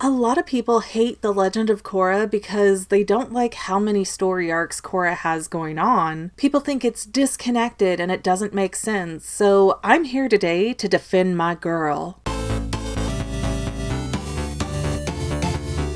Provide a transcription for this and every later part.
A lot of people hate The Legend of Korra because they don't like how many story arcs Korra has going on. People think it's disconnected and it doesn't make sense, so I'm here today to defend my girl.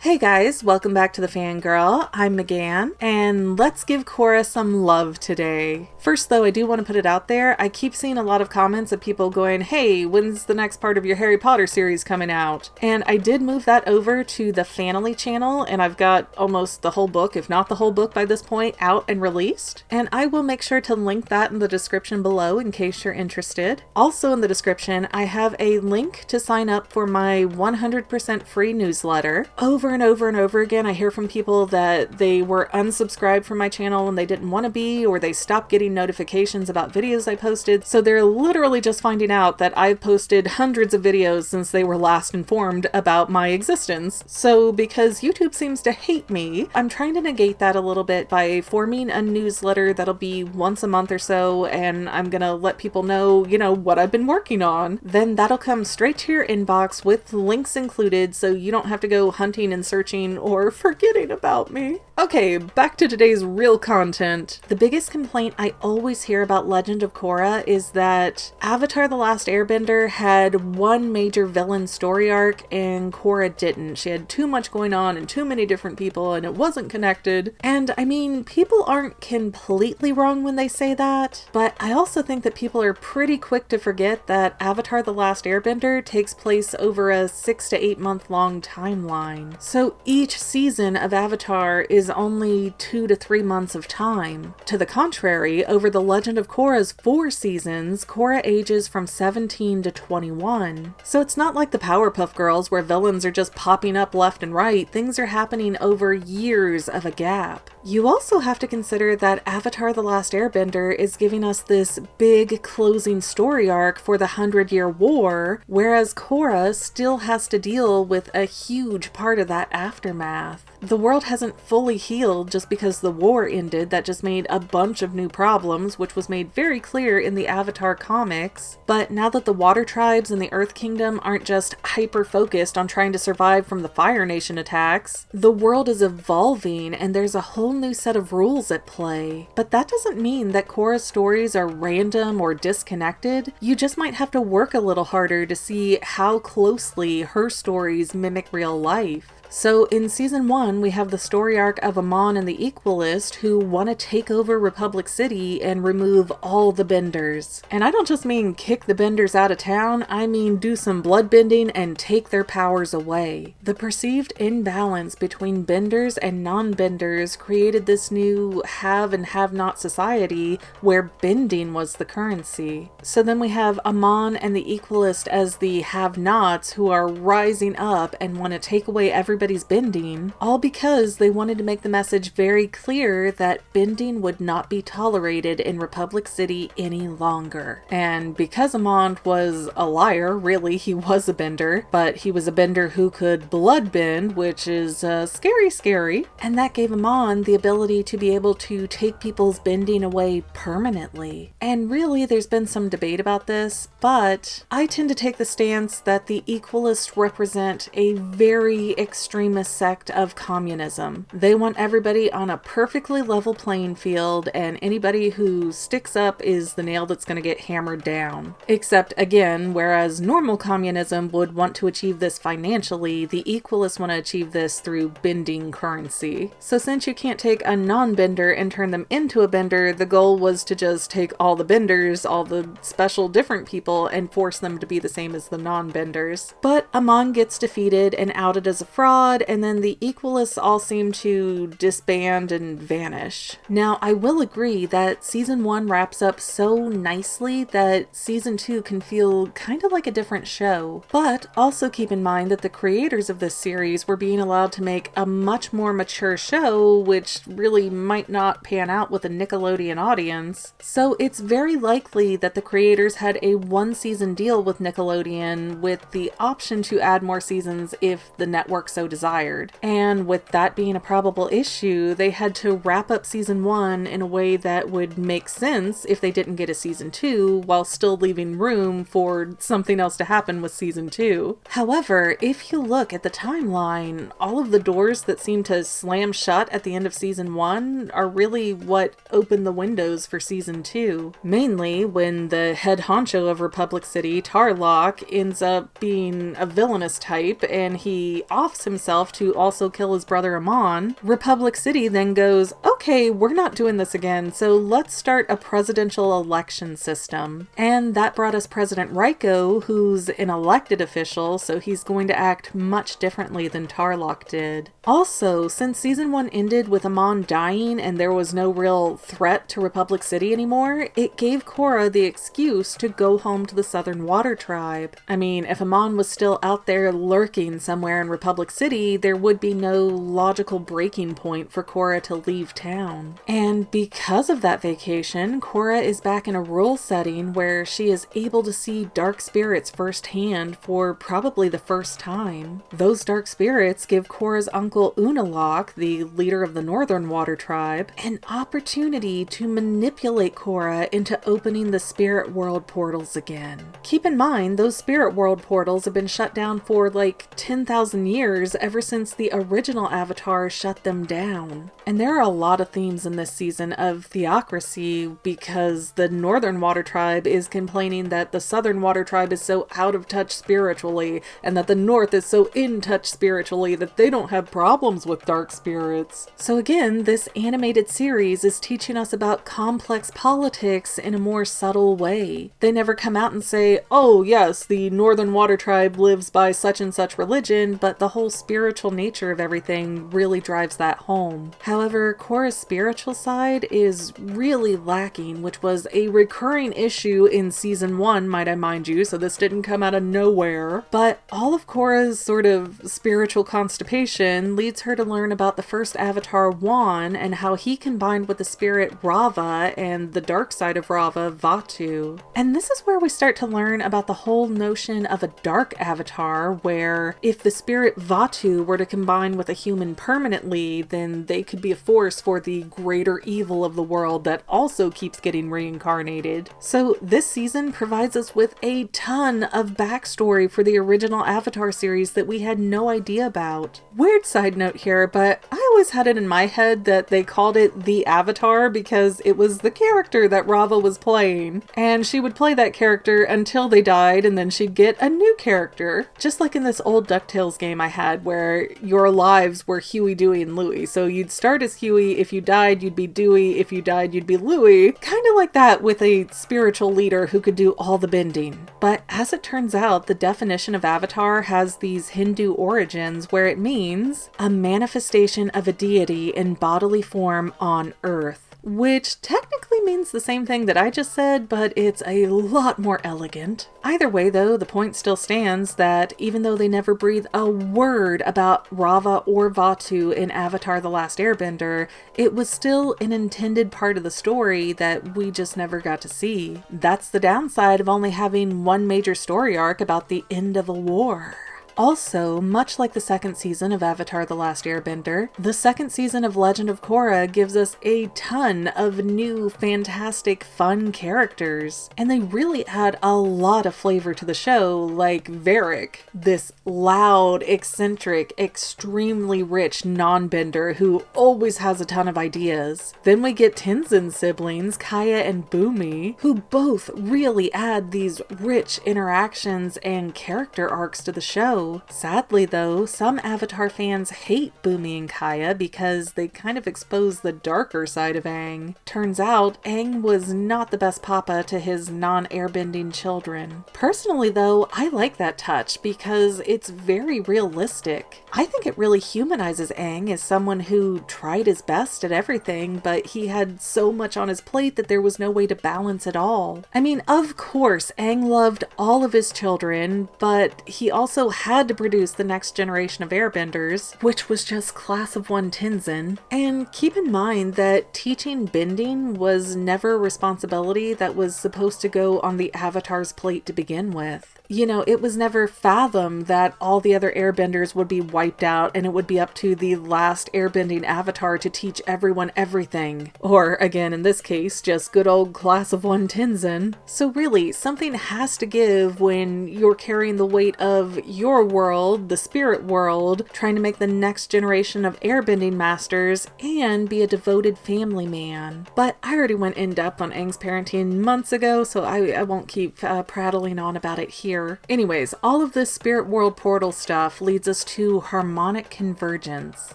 Hey guys, welcome back to the Fangirl. I'm Megan, and let's give Korra some love today. First though, I do want to put it out there, I keep seeing a lot of comments of people going, hey, when's the next part of your Harry Potter series coming out? And I did move that over to the Fanily channel, and I've got almost the whole book, if not the whole book by this point, out and released. And I will make sure to link that in the description below in case you're interested. Also in the description, I have a link to sign up for my 100% free newsletter. Over and over again, I hear from people that they were unsubscribed from my channel and they didn't want to be, or they stopped getting notifications about videos I posted, so they're literally just finding out that I've posted hundreds of videos since they were last informed about my existence. So because YouTube seems to hate me, I'm trying to negate that a little bit by forming a newsletter that'll be once a month or so, and I'm gonna let people know, what I've been working on. Then that'll come straight to your inbox with links included, so you don't have to go hunting and searching or forgetting about me. Okay, back to today's real content. The biggest complaint I always hear about Legend of Korra is that Avatar the Last Airbender had one major villain story arc and Korra didn't. She had too much going on and too many different people and it wasn't connected. And I mean, people aren't completely wrong when they say that, but I also think that people are pretty quick to forget that Avatar the Last Airbender takes place over a 6 to 8 month long timeline. So each season of Avatar is only 2 to 3 months of time. To the contrary, over the Legend of Korra's 4 seasons, Korra ages from 17 to 21. So it's not like the Powerpuff Girls where villains are just popping up left and right. Things are happening over years of a gap. You also have to consider that Avatar the Last Airbender is giving us this big closing story arc for the 100-Year War, whereas Korra still has to deal with a huge part of that aftermath. The world hasn't fully healed just because the war ended. That just made a bunch of new problems, which was made very clear in the Avatar comics. But now that the Water Tribes and the Earth Kingdom aren't just hyper-focused on trying to survive from the Fire Nation attacks, the world is evolving and there's a whole new set of rules at play. But that doesn't mean that Korra's stories are random or disconnected. You just might have to work a little harder to see how closely her stories mimic real life. So in season 1, we have the story arc of Amon and the Equalist who want to take over Republic City and remove all the benders. And I don't just mean kick the benders out of town, I mean do some blood bending and take their powers away. The perceived imbalance between benders and non-benders created this new have and have not society where bending was the currency. So then we have Amon and the Equalist as the have-nots who are rising up and want to take away everybody's bending, all because they wanted to make the message very clear that bending would not be tolerated in Republic City any longer. And because Amon was a liar, really he was a bender, but he was a bender who could blood bend, which is scary, and that gave Amon the ability to be able to take people's bending away permanently. And really there's been some debate about this, but I tend to take the stance that the Equalists represent a very extremist sect of communism. They want everybody on a perfectly level playing field, and anybody who sticks up is the nail that's going to get hammered down. Except again, whereas normal communism would want to achieve this financially, the Equalists want to achieve this through bending currency. So since you can't take a non-bender and turn them into a bender, the goal was to just take all the benders, all the special different people, and force them to be the same as the non-benders. But Amon gets defeated and outed as a fraud, and then the Equalists all seem to disband and vanish. Now, I will agree that season 1 wraps up so nicely that season 2 can feel kind of like a different show. But also keep in mind that the creators of this series were being allowed to make a much more mature show, which really might not pan out with a Nickelodeon audience. So it's very likely that the creators had a 1-season deal with Nickelodeon with the option to add more seasons if the network so so desired. And with that being a probable issue, they had to wrap up season 1 in a way that would make sense if they didn't get a season 2, while still leaving room for something else to happen with season 2. However, if you look at the timeline, all of the doors that seem to slam shut at the end of season 1 are really what opened the windows for season 2. Mainly when the head honcho of Republic City, Tarlok, ends up being a villainous type and he offs himself to also kill his brother Amon. Republic City then goes, okay, we're not doing this again, so let's start a presidential election system. And that brought us President Raiko, who's an elected official, so he's going to act much differently than Tarlok did. Also, since season 1 ended with Amon dying and there was no real threat to Republic City anymore, it gave Korra the excuse to go home to the Southern Water Tribe. I mean, if Amon was still out there lurking somewhere in Republic City, there would be no logical breaking point for Korra to leave town. And because of that vacation, Korra is back in a rural setting where she is able to see dark spirits firsthand for probably the first time. Those dark spirits give Korra's uncle Unalaq, the leader of the Northern Water Tribe, an opportunity to manipulate Korra into opening the spirit world portals again. Keep in mind, those spirit world portals have been shut down for like 10,000 years ever since the original Avatar shut them down. And there are a lot of themes in this season of theocracy because the Northern Water Tribe is complaining that the Southern Water Tribe is so out of touch spiritually and that the North is so in touch spiritually that they don't have problems with dark spirits. So again, this animated series is teaching us about complex politics in a more subtle way. They never come out and say, oh yes, the Northern Water Tribe lives by such and such religion, but the whole spiritual nature of everything really drives that home. However, Korra's spiritual side is really lacking, which was a recurring issue in season 1, might I mind you, so this didn't come out of nowhere. But all of Korra's sort of spiritual constipation leads her to learn about the first Avatar, Wan, and how he combined with the spirit Rava and the dark side of Rava, Vatu. And this is where we start to learn about the whole notion of a dark avatar, where if the spirit Vatu were to combine with a human permanently, then they could be a force for the greater evil of the world that also keeps getting reincarnated. So this season provides us with a ton of backstory for the original Avatar series that we had no idea about. Weird side note here, but I always had it in my head that they called it the Avatar because it was the character that Rava was playing, and she would play that character until they died and then she'd get a new character. Just like in this old DuckTales game I had where your lives were Huey, Dewey, and Louie. So you'd start as Huey, if you died you'd be Dewey, if you died you'd be Louie. Kind of like that with a spiritual leader who could do all the bending. But as it turns out, the definition of Avatar has these Hindu origins where it means a manifestation of a deity in bodily form on Earth. Which technically means the same thing that I just said, but it's a lot more elegant. Either way though, the point still stands that even though they never breathe a word about Rava or Vatu in Avatar the Last Airbender, it was still an intended part of the story that we just never got to see. That's the downside of only having one major story arc about the end of a war. Also, much like the second season of Avatar the Last Airbender, the second season of Legend of Korra gives us a ton of new, fantastic, fun characters. And they really add a lot of flavor to the show, like Varric, this loud, eccentric, extremely rich non-bender who always has a ton of ideas. Then we get Tenzin's siblings, Kaya and Bumi, who both really add these rich interactions and character arcs to the show. Sadly though, some Avatar fans hate Bumi and Kaya because they kind of expose the darker side of Aang. Turns out, Aang was not the best papa to his non-airbending children. Personally though, I like that touch because it's very realistic. I think it really humanizes Aang as someone who tried his best at everything, but he had so much on his plate that there was no way to balance it all. I mean, of course, Aang loved all of his children, but he also had to produce the next generation of airbenders, which was just Class of One Tenzin. And keep in mind that teaching bending was never a responsibility that was supposed to go on the Avatar's plate to begin with. it was never fathomed that all the other airbenders would be wiped out and it would be up to the last airbending avatar to teach everyone everything. Or, again, in this case, just good old class of one Tenzin. So really, something has to give when you're carrying the weight of your world, the spirit world, trying to make the next generation of airbending masters, and be a devoted family man. But I already went in depth on Aang's parenting months ago, so I won't keep prattling on about it here. Anyways, all of this spirit world portal stuff leads us to harmonic convergence.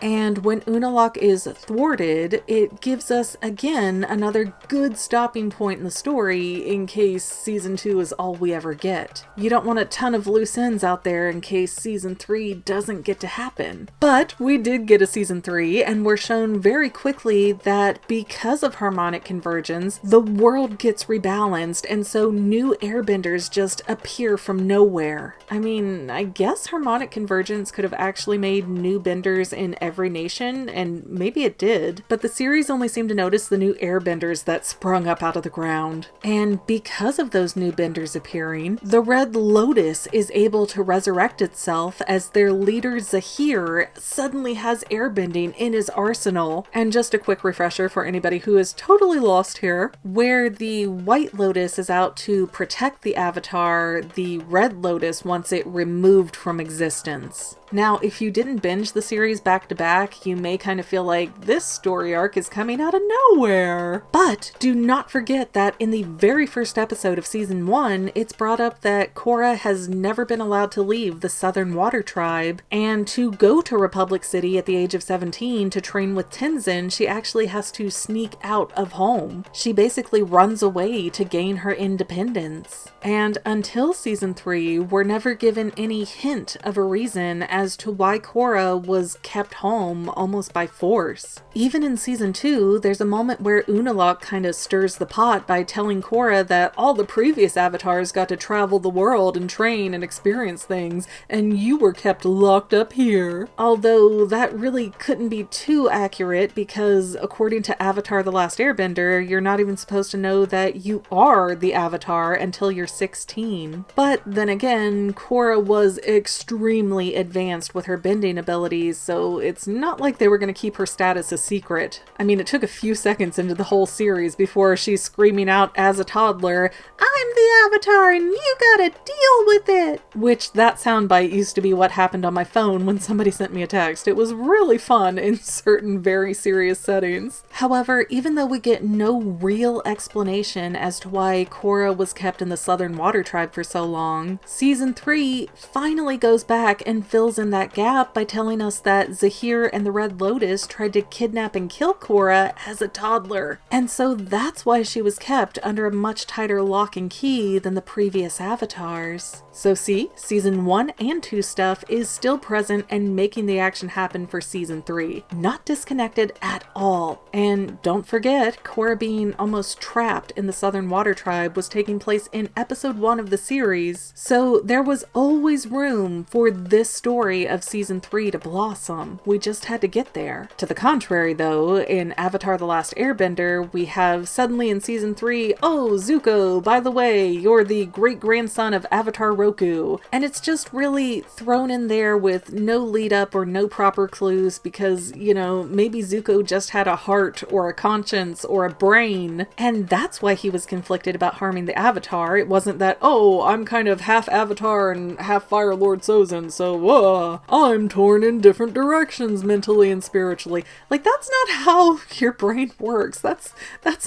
And when Unalaq is thwarted, it gives us, again, another good stopping point in the story in case season 2 is all we ever get. You don't want a ton of loose ends out there in case season 3 doesn't get to happen. But we did get a season 3, and we're shown very quickly that because of harmonic convergence, the world gets rebalanced, and so new airbenders just appear from nowhere. I mean, I guess harmonic convergence could have actually made new benders in every nation, and maybe it did, but the series only seemed to notice the new airbenders that sprung up out of the ground. And because of those new benders appearing, the Red Lotus is able to resurrect itself as their leader Zahir suddenly has airbending in his arsenal. And just a quick refresher for anybody who is totally lost here, where the White Lotus is out to protect the Avatar, the Red Lotus wants it removed from existence. Now, if you didn't binge the series back to back, you may kind of feel like this story arc is coming out of nowhere. But do not forget that in the very first episode of season 1, it's brought up that Korra has never been allowed to leave the Southern Water Tribe, and to go to Republic City at the age of 17 to train with Tenzin, she actually has to sneak out of home. She basically runs away to gain her independence. And until season 3, we're never given any hint of a reason as to why Korra was kept home almost by force. Even in season 2, there's a moment where Unalaq kind of stirs the pot by telling Korra that all the previous avatars got to travel the world and train and experience things, and you were kept locked up here. Although that really couldn't be too accurate because according to Avatar the Last Airbender, you're not even supposed to know that you are the avatar until you're 16. But then again, Korra was extremely advanced with her bending abilities, so it's not like they were going to keep her status a secret. I mean, it took a few seconds into the whole series before she's screaming out as a toddler, "I'm the Avatar and you gotta deal with it!" Which, that soundbite used to be what happened on my phone when somebody sent me a text. It was really fun in certain very serious settings. However, even though we get no real explanation as to why Korra was kept in the Southern Water Tribe for so long, season 3 finally goes back and fills in that gap by telling us that Zahir and the Red Lotus tried to kidnap and kill Korra as a toddler. And so that's why she was kept under a much tighter lock and key than the previous avatars. So see, season 1 and 2 stuff is still present and making the action happen for season 3. Not disconnected at all. And don't forget, Korra being almost trapped in the Southern Water Tribe was taking place in episode 1 of the series, so there was always room for this story of season 3 to blossom. We just had to get there. To the contrary though, in Avatar the Last Airbender, we have suddenly in season 3, "Oh, Zuko, by the way, you're the great-grandson of Avatar Roku." And it's just really thrown in there with no lead up or no proper clues because, maybe Zuko just had a heart or a conscience or a brain, and that's why he was conflicted about harming the Avatar. It wasn't that, "Oh, I'm kind of half Avatar and half Fire Lord Sozin, so I'm torn in different directions mentally and spiritually." Like, that's not how your brain works. That's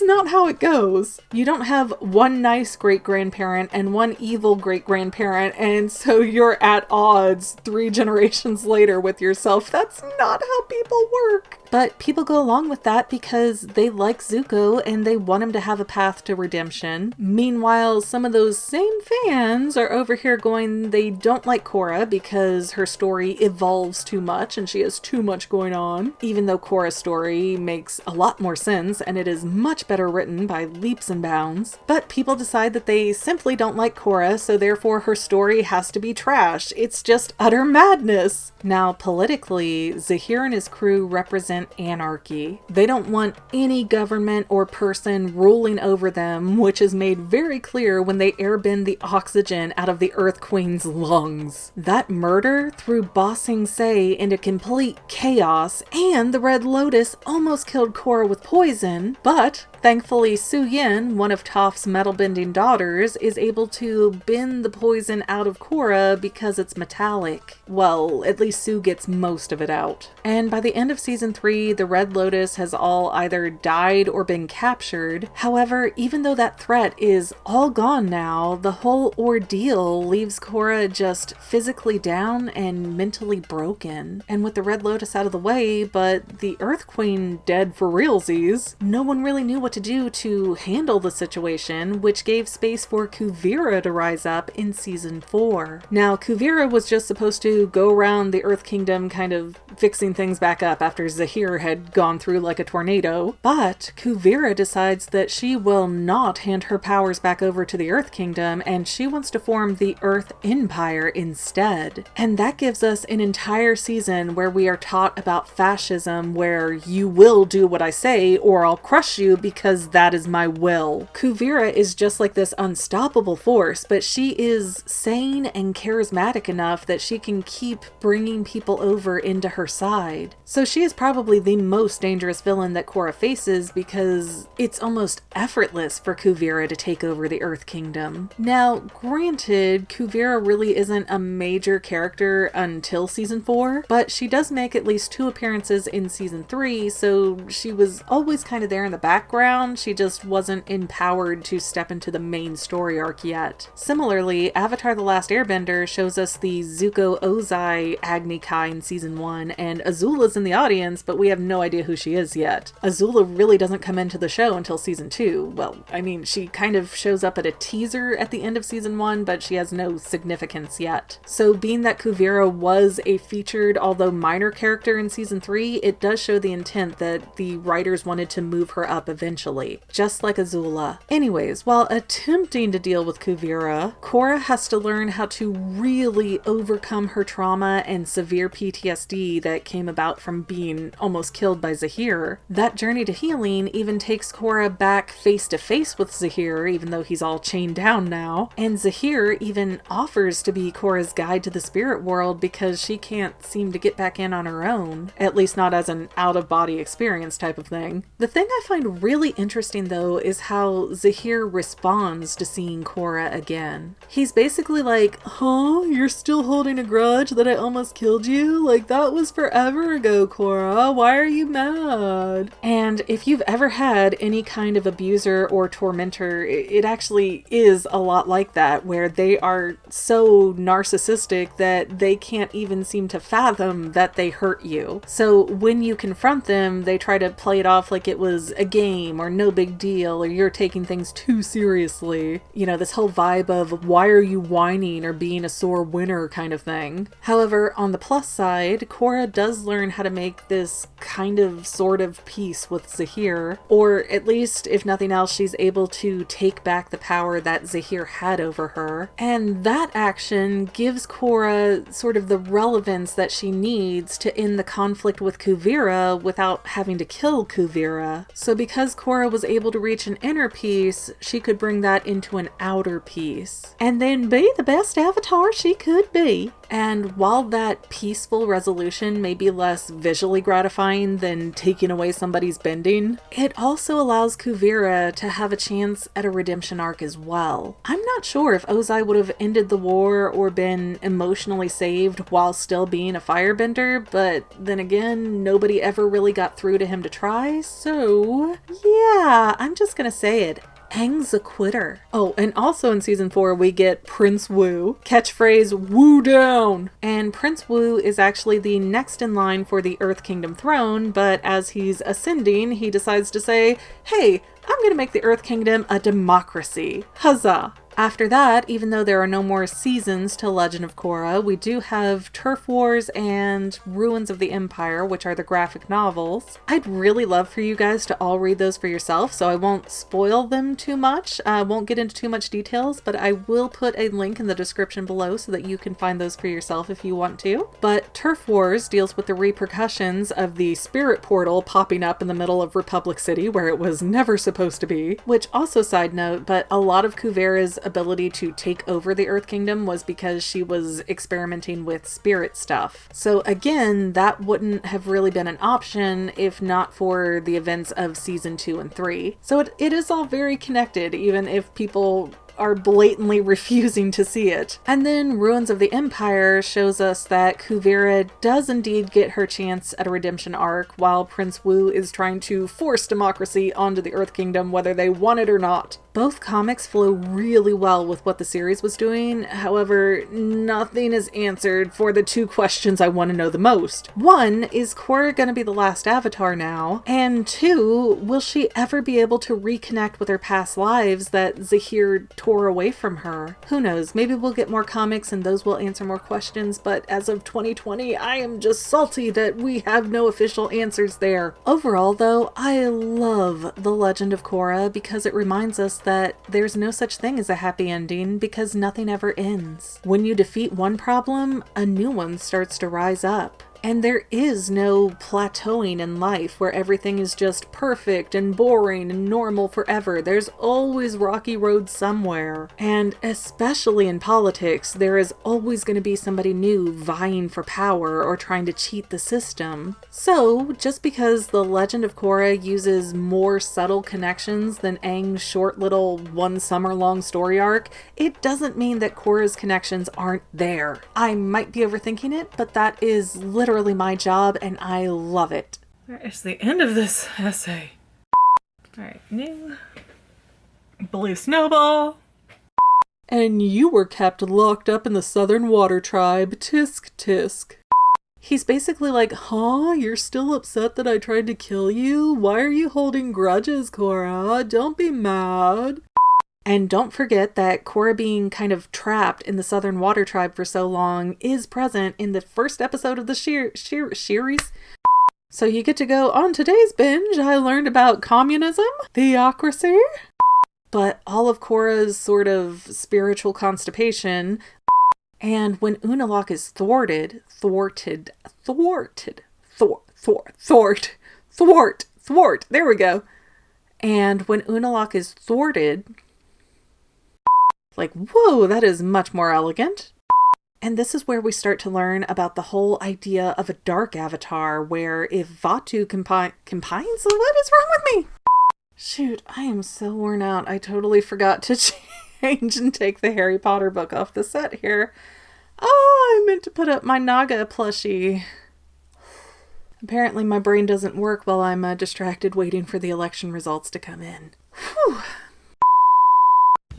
not how it goes. You don't have one nice great-grandparent and one evil great-grandparent, and so you're at odds 3 generations later with yourself. That's not how people work. But people go along with that because they like Zuko and they want him to have a path to redemption. Meanwhile, some of those same fans are over here going they don't like Korra because her story evolves too much and she has too much going on, even though Korra's story makes a lot more sense and it is much better written by leaps and bounds. But people decide that they simply don't like Korra, so therefore her story has to be trash. It's just utter madness. Now, politically, Zahir and his crew represent anarchy. They don't want any government or person ruling over them, which is made very clear when they airbend the oxygen out of the Earth Queen's lungs. That murder threw Ba Sing Se into complete chaos, and the Red Lotus almost killed Korra with poison, but thankfully, Su Yin, one of Toph's metal-bending daughters, is able to bend the poison out of Korra because it's metallic. Well, at least Su gets most of it out. And by the end of season 3, the Red Lotus has all either died or been captured. However, even though that threat is all gone now, the whole ordeal leaves Korra just physically down and mentally broken. And with the Red Lotus out of the way, but the Earth Queen dead for realsies, no one really knew what to do to handle the situation, which gave space for Kuvira to rise up in season 4. Now, Kuvira was just supposed to go around the Earth Kingdom kind of fixing things back up after Zahir had gone through like a tornado, but Kuvira decides that she will not hand her powers back over to the Earth Kingdom, and she wants to form the Earth Empire instead. And that gives us an entire season where we are taught about fascism, where you will do what I say or I'll crush you because that is my will. Kuvira is just like this unstoppable force, but she is sane and charismatic enough that she can keep bringing people over into her side. So she is probably the most dangerous villain that Korra faces because it's almost effortless for Kuvira to take over the Earth Kingdom. Now, granted, Kuvira really isn't a major character until season 4, but she does make at least 2 appearances in season 3, so she was always kind of there in the background. She just wasn't empowered to step into the main story arc yet. Similarly, Avatar the Last Airbender shows us the Zuko Ozai Agni Kai in season 1, and Azula's in the audience, but we have no idea who she is yet. Azula really doesn't come into the show until season 2. Well, I mean, she kind of shows up at a teaser at the end of season 1, but she has no significance yet. So being that Kuvira was a featured, although minor character in season 3, it does show the intent that the writers wanted to move her up eventually, just like Azula. Anyways, while attempting to deal with Kuvira, Korra has to learn how to really overcome her trauma and severe PTSD that came about from being almost killed by Zahir. That journey to healing even takes Korra back face to face with Zahir, even though he's all chained down now, and Zahir even offers to be Korra's guide to the spirit world because she can't seem to get back in on her own, at least not as an out-of-body experience type of thing. The thing I find really interesting though is how Zahir responds to seeing Korra again. He's basically like, huh? You're still holding a grudge that I almost killed you? Like, that was forever ago, Korra. Why are you mad? And if you've ever had any kind of abuser or tormentor, it actually is a lot like that, where they are so narcissistic that they can't even seem to fathom that they hurt you. So when you confront them, they try to play it off like it was a game or no big deal, or you're taking things too seriously. You know, this whole vibe of why are you whining or being a sore winner kind of thing. However, on the plus side, Korra does learn how to make this kind of sort of peace with Zahir, or at least, if nothing else, she's able to take back the power that Zahir had over her. And that action gives Korra sort of the relevance that she needs to end the conflict with Kuvira without having to kill Kuvira. So because Korra was able to reach an inner peace, she could bring that into an outer peace, and then be the best avatar she could be. And while that peaceful resolution may be less visually gratifying than taking away somebody's bending, it also allows Kuvira to have a chance at a redemption arc as well. I'm not sure if Ozai would have ended the war or been emotionally saved while still being a firebender, but then again, nobody ever really got through to him to try, so yeah, I'm just gonna say it. Aang's a quitter. Oh, and also in season 4, we get Prince Wu. Catchphrase, Wu down! And Prince Wu is actually the next in line for the Earth Kingdom throne, but as he's ascending, he decides to say, hey, I'm gonna make the Earth Kingdom a democracy. Huzzah! After that, even though there are no more seasons to Legend of Korra, we do have Turf Wars and Ruins of the Empire, which are the graphic novels. I'd really love for you guys to all read those for yourself, so I won't spoil them too much. I won't get into too much details, but I will put a link in the description below so that you can find those for yourself if you want to. But Turf Wars deals with the repercussions of the spirit portal popping up in the middle of Republic City, where it was never supposed to be, which also, side note, but a lot of Kuvera's ability to take over the Earth Kingdom was because she was experimenting with spirit stuff. So again, that wouldn't have really been an option if not for the events of season 2 and 3. So it is all very connected, even if people are blatantly refusing to see it. And then Ruins of the Empire shows us that Kuvera does indeed get her chance at a redemption arc, while Prince Wu is trying to force democracy onto the Earth Kingdom whether they want it or not. Both comics flow really well with what the series was doing, however, nothing is answered for the two questions I want to know the most. One, is Korra gonna be the last Avatar now? And two, will she ever be able to reconnect with her past lives that Zahir tore away from her? Who knows, maybe we'll get more comics and those will answer more questions, but as of 2020, I am just salty that we have no official answers there. Overall though, I love The Legend of Korra because it reminds us that there's no such thing as a happy ending because nothing ever ends. When you defeat one problem, a new one starts to rise up. And there is no plateauing in life where everything is just perfect and boring and normal forever. There's always rocky roads somewhere. And especially in politics, there is always going to be somebody new vying for power or trying to cheat the system. So, just because The Legend of Korra uses more subtle connections than Aang's short little one summer long story arc, it doesn't mean that Korra's connections aren't there. I might be overthinking it, but that is literally my job and I love it. That is the end of this essay. Alright, new blue snowball. And you were kept locked up in the Southern Water Tribe, tisk tisk. He's basically like, huh? You're still upset that I tried to kill you? Why are you holding grudges, Korra? Don't be mad. And don't forget that Korra being kind of trapped in the Southern Water Tribe for so long is present in the first episode of the series. So you get to go, on today's binge, I learned about communism, theocracy, but all of Korra's sort of spiritual constipation. And when Unalaq is thwart, there we go. And when Unalaq is thwarted, like, whoa, that is much more elegant. And this is where we start to learn about the whole idea of a dark avatar, where if Vaatu compines, what is wrong with me? Shoot, I am so worn out. I totally forgot to change and take the Harry Potter book off the set here. Oh, I meant to put up my Naga plushie. Apparently my brain doesn't work while I'm distracted waiting for the election results to come in. Whew.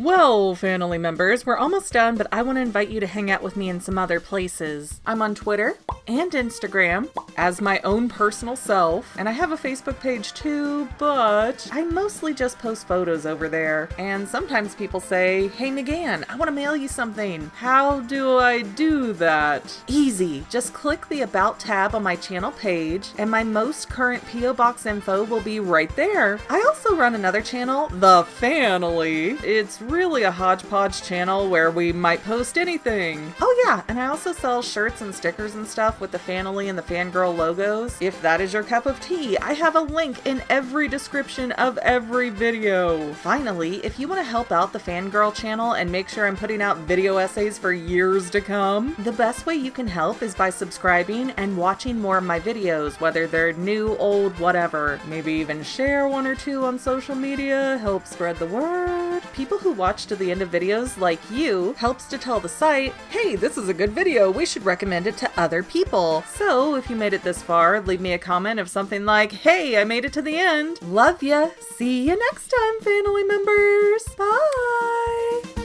Well, family members, we're almost done, but I want to invite you to hang out with me in some other places. I'm on Twitter and Instagram as my own personal self, and I have a Facebook page too, but I mostly just post photos over there. And sometimes people say, hey McGann, I want to mail you something. How do I do that? Easy. Just click the About tab on my channel page, and my most current P.O. Box info will be right there. I also run another channel, The Family. It's really a hodgepodge channel where we might post anything. Oh yeah, and I also sell shirts and stickers and stuff with the Family and the Fangirl logos. If that is your cup of tea, I have a link in every description of every video. Finally, if you want to help out the Fangirl channel and make sure I'm putting out video essays for years to come, the best way you can help is by subscribing and watching more of my videos, whether they're new, old, whatever. Maybe even share one or two on social media, help spread the word. People who watch to the end of videos like you helps to tell the site, hey, this is a good video, we should recommend it to other people. So if you made it this far, leave me a comment of something like, hey, I made it to the end. Love ya. See you next time, family members. Bye.